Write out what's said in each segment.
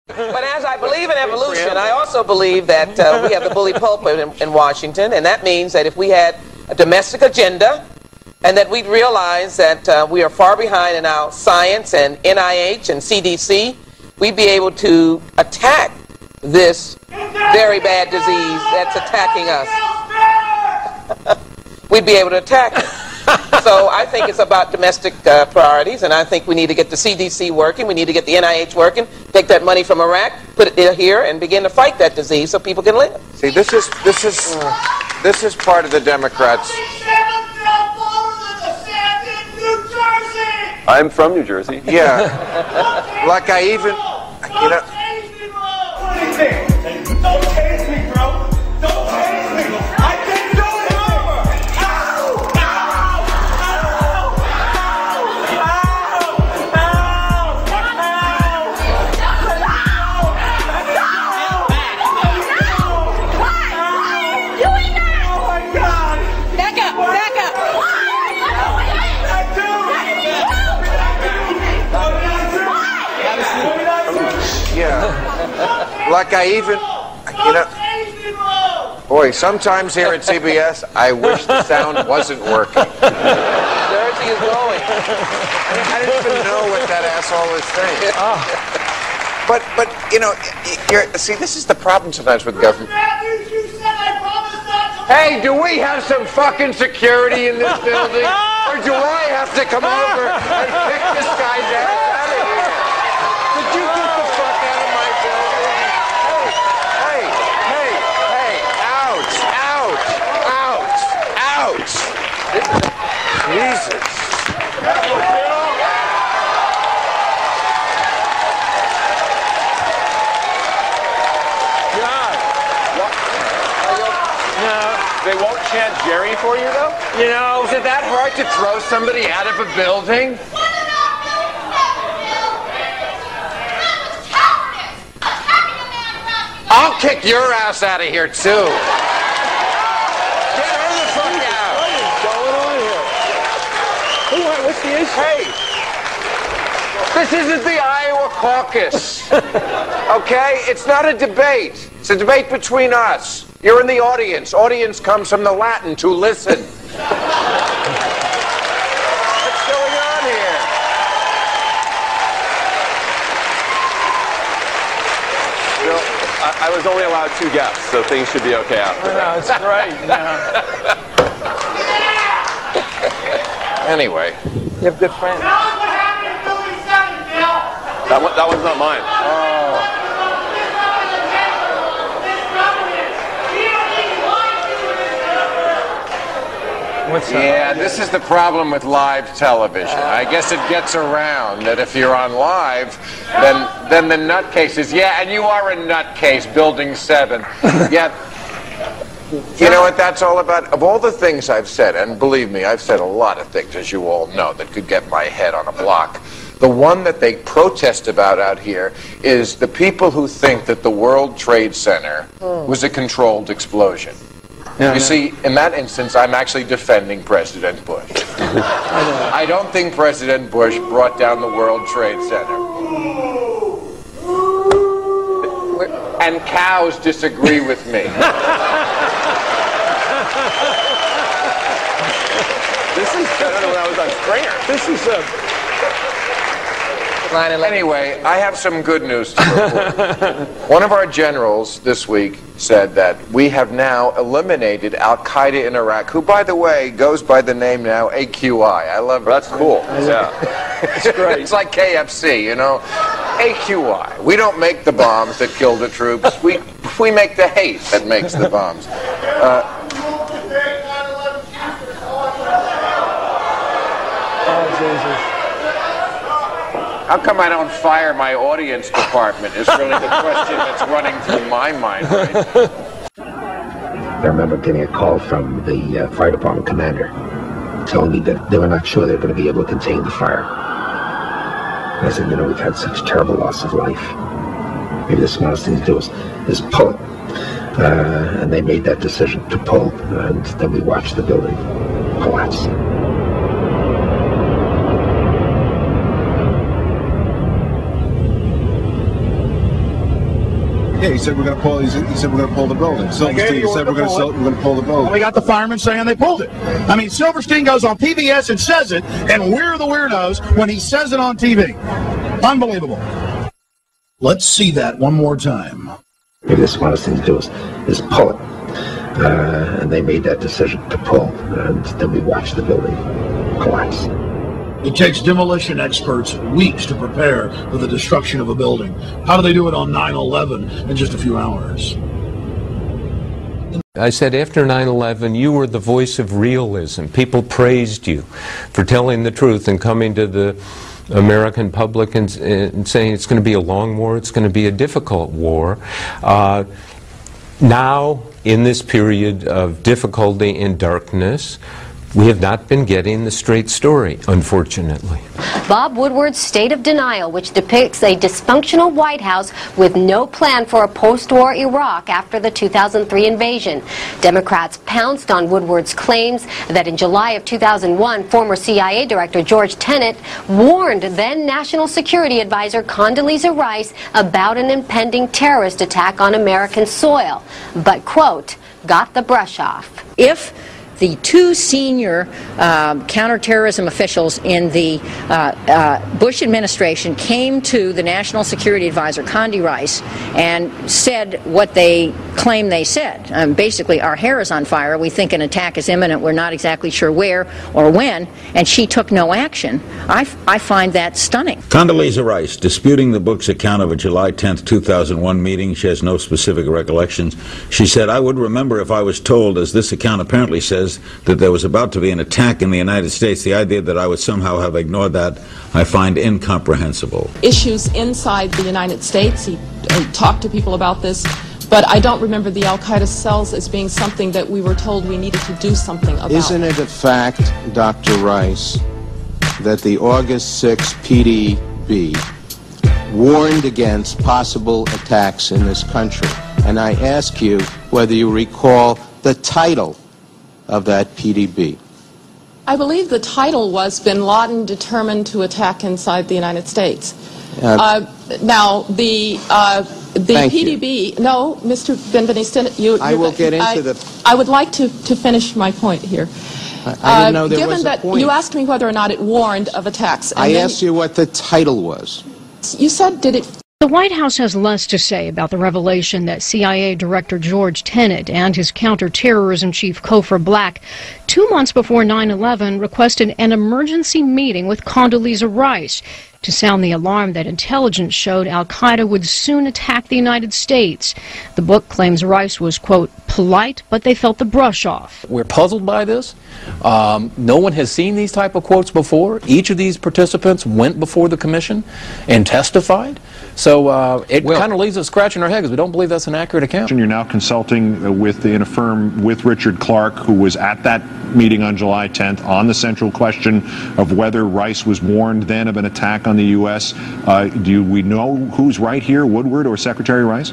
But as I believe in evolution, I also believe that we have the bully pulpit in Washington, and that means that if we had a domestic agenda, and that we'd realize that we are far behind in our science and NIH and CDC, we'd be able to attack this very bad disease that's attacking us. We'd be able to attack it. So I think it's about domestic priorities, and I think we need to get the CDC working, we need to get the NIH working, take that money from Iraq, put it here, and begin to fight that disease so people can live. See, this is part of the Democrats. I'm from New Jersey. Yeah. Like I even, you know. What do you think? Don't tase me, bro. Don't tase me. I can do it over. Ow! Ow! Ow! Like I even, you know, boy, sometimes here at CBS, I wish the sound wasn't working. Jersey is going. I didn't even know what that asshole was saying. But you know, see, this is the problem sometimes with government. Hey, do we have some fucking security in this building? Or do I have to come over and pick this guy's ass out of here? Did you get the fuck out of my building? Hey, ouch, ouch, ouch, ouch. Jesus. They won't chant Jerry for you, though? You know, is it that hard to throw somebody out of a building? I'll kick your ass out of here, too. Get her the fuck out. What is going on here? What's the issue? Hey, this isn't the Iowa caucus, okay? It's not a debate. It's a debate between us. You're in the audience. Audience comes from the Latin, to listen. What's going on here? Bill, I was only allowed 2 guests, so things should be okay after that. No, it's great. No. Anyway. You have good friends. That one's not mine. Yeah, this is the problem with live television. I guess it gets around that if you're on live, then the nutcases. Yeah, and you are a nutcase, Building 7. Yeah. You know what that's all about? Of all the things I've said, and believe me, I've said a lot of things, as you all know, that could get my head on a block. The one that they protest about out here is the people who think that the World Trade Center was a controlled explosion. You see, in that instance, I'm actually defending President Bush. I don't think President Bush brought down the World Trade Center. And cows disagree with me. This is better than when I was on Springer. This is Anyway, I have some good news to report. One of our generals this week said that we have now eliminated Al-Qaeda in Iraq, who, by the way, goes by the name now AQI. I love it. That's cool. Yeah. It's great. It's like KFC, you know. AQI. We don't make the bombs that kill the troops. We make the hate that makes the bombs. How come I don't fire my audience department is really the question that's running through my mind right now. I remember getting a call from the fire department commander telling me that they were not sure they were going to be able to contain the fire. And I said, you know, we've had such terrible loss of life. Maybe the smartest thing to do is pull it. And they made that decision to pull, and then we watched the building collapse. Yeah, he said we're going to pull. He said we're going to pull the building. Silverstein said we're going to pull the building. We got the firemen saying they pulled it. I mean, Silverstein goes on PBS and says it, and we're the weirdos when he says it on TV. Unbelievable. Let's see that one more time. Maybe the smartest thing to do is pull it. And they made that decision to pull, and then we watched the building collapse. It takes demolition experts weeks to prepare for the destruction of a building. How do they do it on 9/11 in just a few hours? I said after 9/11, you were the voice of realism. People praised you for telling the truth and coming to the American public and saying it's going to be a long war, it's going to be a difficult war. Now, in this period of difficulty and darkness, we have not been getting the straight story, unfortunately. Bob Woodward's State of Denial, which depicts a dysfunctional White House with no plan for a post-war Iraq after the 2003 invasion. Democrats pounced on Woodward's claims that in July of 2001, former CIA Director George Tenet warned then National Security Advisor Condoleezza Rice about an impending terrorist attack on American soil, but, quote, got the brush off. If the two senior counterterrorism officials in the Bush administration came to the National Security Advisor, Condi Rice, and said what they claim they said. Basically, our hair is on fire. We think an attack is imminent. We're not exactly sure where or when, and she took no action. I find that stunning. Condoleezza Rice, disputing the book's account of a July 10th, 2001 meeting. She has no specific recollections. She said, I would remember if I was told, as this account apparently says, that there was about to be an attack in the United States. The idea that I would somehow have ignored that, I find incomprehensible. Issues inside the United States, he talked to people about this, but I don't remember the Al-Qaeda cells as being something that we were told we needed to do something about. Isn't it a fact, Dr. Rice, that the August 6 PDB warned against possible attacks in this country? And I ask you whether you recall the title of that PDB. I believe the title was Bin Laden determined to attack inside the United States. Now, the PDB, no, Mr. Benveniste, I will get into the... I would like to finish my point here. I didn't know there was a point. Given that you asked me whether or not it warned of attacks. And I asked you what the title was. You said, did it... The White House has less to say about the revelation that CIA Director George Tenet and his counterterrorism chief Cofer Black, 2 months before 9/11, requested an emergency meeting with Condoleezza Rice to sound the alarm that intelligence showed al-Qaeda would soon attack the United States. The book claims Rice was, quote, polite, but they felt the brush off. We're puzzled by this. No one has seen these type of quotes before. Each of these participants went before the commission and testified. So it kind of leaves us scratching our head because we don't believe that's an accurate account. You're now consulting in a firm with Richard Clark, who was at that meeting on July 10th on the central question of whether Rice was warned then of an attack on the U.S. Do we know who's right here, Woodward or Secretary Rice?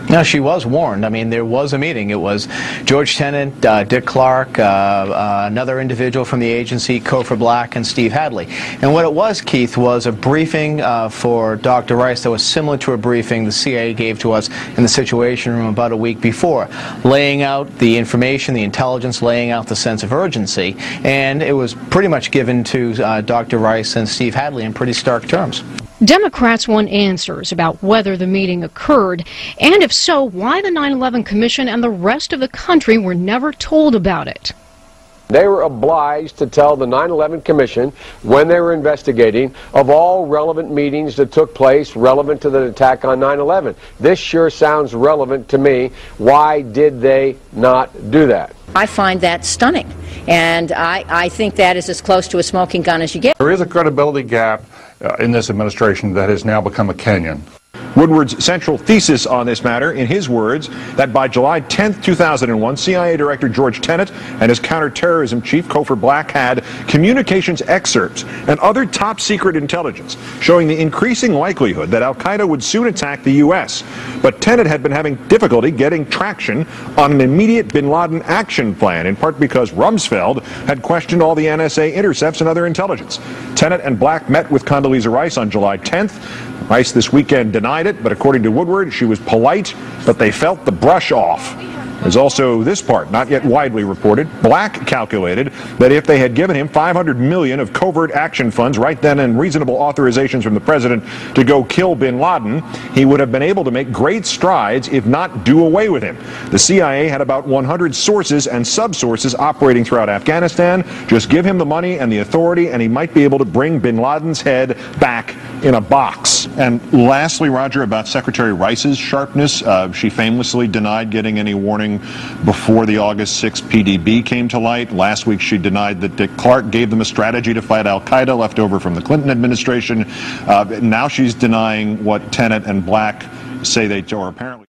No, she was warned. I mean, there was a meeting. It was George Tenet, Dick Clark, another individual from the agency, Cofer Black, and Steve Hadley. And what it was, Keith, was a briefing for Dr. Rice that was similar to a briefing the CIA gave to us in the Situation Room about a week before, laying out the information, the intelligence, laying out the sense of urgency. And it was pretty much given to Dr. Rice and Steve Hadley in pretty stark terms. Democrats want answers about whether the meeting occurred, and if so, why the 9/11 Commission and the rest of the country were never told about it. They were obliged to tell the 9/11 Commission, when they were investigating, of all relevant meetings that took place relevant to the attack on 9/11. This sure sounds relevant to me. Why did they not do that? I find that stunning, and I think that is as close to a smoking gun as you get. There is a credibility gap in this administration that has now become a canyon. Woodward's central thesis on this matter, in his words, that by July 10th, 2001, CIA Director George Tenet and his counterterrorism chief, Cofer Black, had communications excerpts, and other top-secret intelligence showing the increasing likelihood that al-Qaeda would soon attack the U.S. But Tenet had been having difficulty getting traction on an immediate bin Laden action plan, in part because Rumsfeld had questioned all the NSA intercepts and other intelligence. Tenet and Black met with Condoleezza Rice on July 10th. Rice this weekend denied it, but according to Woodward, she was polite, but they felt the brush off. There's also this part, not yet widely reported. Black calculated that if they had given him $500 million of covert action funds right then and reasonable authorizations from the president to go kill bin Laden, he would have been able to make great strides, if not do away with him. The CIA had about 100 sources and sub-sources operating throughout Afghanistan. Just give him the money and the authority, and he might be able to bring bin Laden's head back in a box. And lastly, Roger, about Secretary Rice's sharpness, she famously denied getting any warning before the August 6th PDB came to light. Last week she denied that Dick Clark gave them a strategy to fight al-Qaeda left over from the Clinton administration. Now she's denying what Tenet and Black say they do, or apparently.